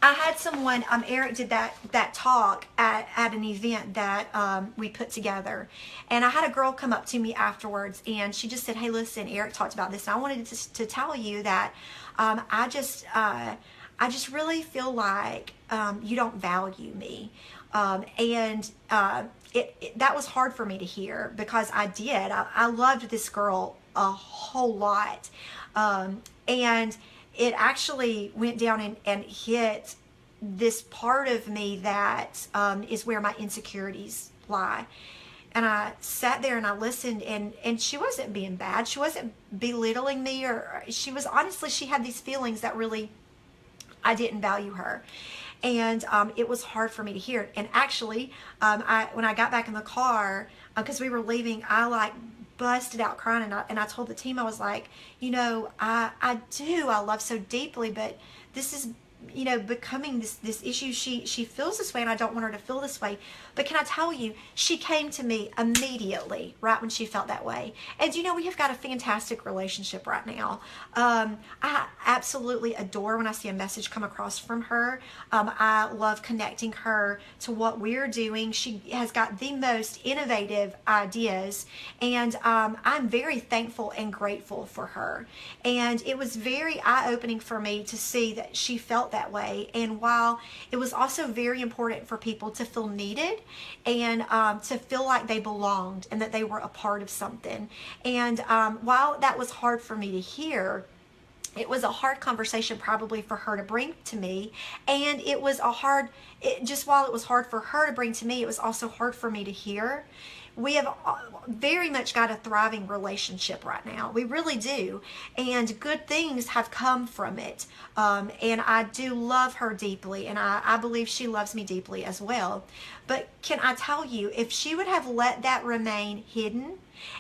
I had someone, Eric did that talk at an event that we put together, and I had a girl come up to me afterwards and she just said, hey, listen, Eric talked about this and I wanted to tell you that I just really feel like you don't value me. That was hard for me to hear because I did. I loved this girl a whole lot. And it actually went down and hit this part of me that is where my insecurities lie. And I sat there and I listened and she wasn't being bad. She wasn't belittling me, or she was honestly, she had these feelings that really, I didn't value her. And it was hard for me to hear. And actually, when I got back in the car, because we were leaving, I like busted out crying. And I told the team, I was like, you know, I love so deeply, but this is, you know, becoming this issue. She feels this way and I don't want her to feel this way. But can I tell you, she came to me immediately right when she felt that way. And you know, we have got a fantastic relationship right now. I absolutely adore when I see a message come across from her. I love connecting her to what we're doing. She has got the most innovative ideas, and I'm very thankful and grateful for her. And it was very eye-opening for me to see that she felt that way. And while it was also very important for people to feel needed and to feel like they belonged and that they were a part of something. And while that was hard for me to hear, it was a hard conversation probably for her to bring to me. And it was just while it was hard for her to bring to me, it was also hard for me to hear. We have very much got a thriving relationship right now. We really do. And good things have come from it. And I do love her deeply. And I believe she loves me deeply as well. But can I tell you, if she would have let that remain hidden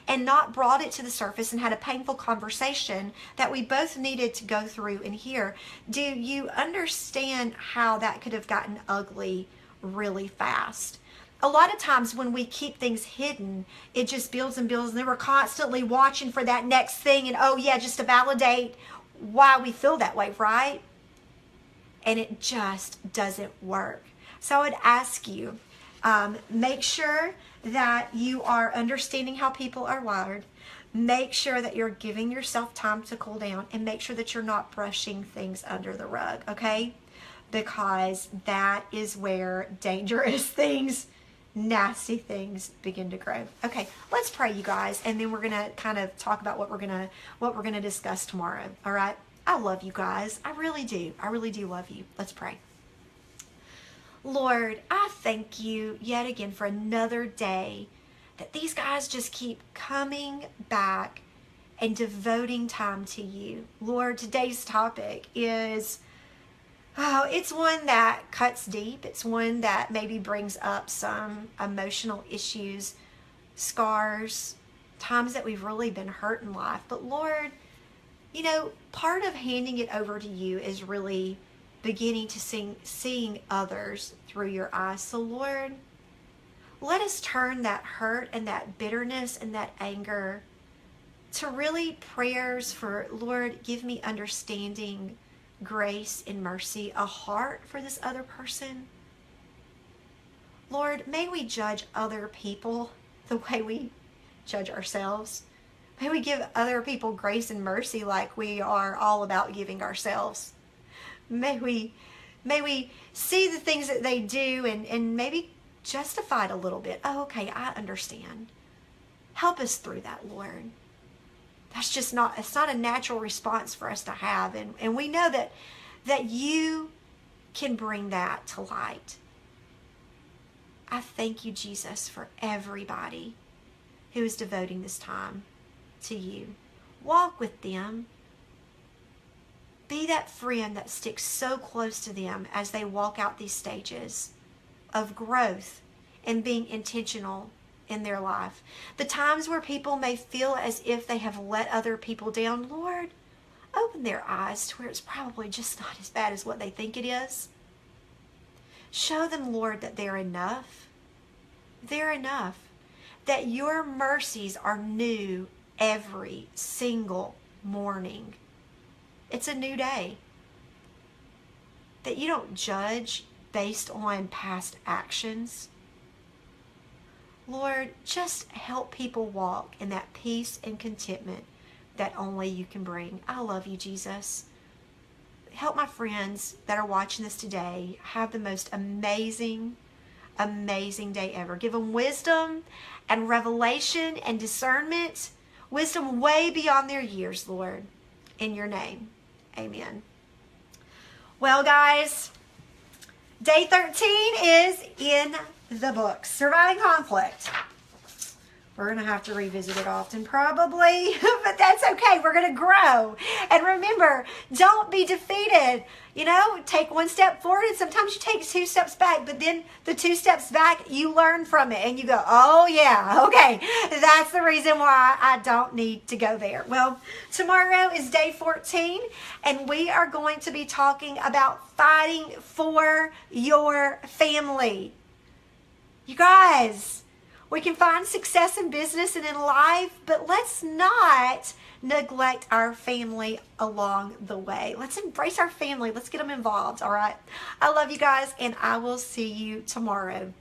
and not brought it to the surface and had a painful conversation that we both needed to go through and hear, do you understand how that could have gotten ugly really fast? A lot of times when we keep things hidden, it just builds and builds, and then we're constantly watching for that next thing, and oh yeah, just to validate why we feel that way, right? And it just doesn't work. So I would ask you, make sure that you are understanding how people are wired. Make sure that you're giving yourself time to cool down, and make sure that you're not brushing things under the rug, okay? Because that is where dangerous things, nasty things begin to grow. Okay, let's pray, you guys, and then we're gonna kind of talk about what we're gonna discuss tomorrow. All right? I love you guys. I really do. I really do love you. Let's pray. Lord, I thank you yet again for another day that these guys just keep coming back and devoting time to you. Lord, today's topic is, it's one that cuts deep. It's one that maybe brings up some emotional issues, scars, times that we've really been hurt in life. But Lord, you know, part of handing it over to you is really beginning to seeing others through your eyes. So Lord, let us turn that hurt and that bitterness and that anger to really prayers for, Lord, give me understanding, grace, and mercy, a heart for this other person. Lord, may we judge other people the way we judge ourselves. May we give other people grace and mercy like we are all about giving ourselves. May we see the things that they do and maybe justify it a little bit. Oh, okay, I understand. Help us through that, Lord. That's just it's not a natural response for us to have. And we know that you can bring that to light. I thank you, Jesus, for everybody who is devoting this time to you. Walk with them. Be that friend that sticks so close to them as they walk out these stages of growth and being intentional in their life. The times where people may feel as if they have let other people down, Lord, open their eyes to where it's probably just not as bad as what they think it is. Show them, Lord, that they're enough. They're enough. That your mercies are new every single morning. It's a new day. That you don't judge based on past actions. Lord, just help people walk in that peace and contentment that only you can bring. I love you, Jesus. Help my friends that are watching this today have the most amazing day ever. Give them wisdom and revelation and discernment. Wisdom way beyond their years, Lord. In your name, amen. Well, guys, day 13 is in the books. Surviving conflict. We're going to have to revisit it often, probably, but that's okay. We're going to grow. And remember, don't be defeated. You know, take one step forward, and sometimes you take 2 steps back, but then the 2 steps back, you learn from it, and you go, oh, yeah, okay, that's the reason why I don't need to go there. Well, tomorrow is day 14, and we are going to be talking about fighting for your family. You guys, we can find success in business and in life, but let's not neglect our family along the way. Let's embrace our family. Let's get them involved, all right? I love you guys, and I will see you tomorrow.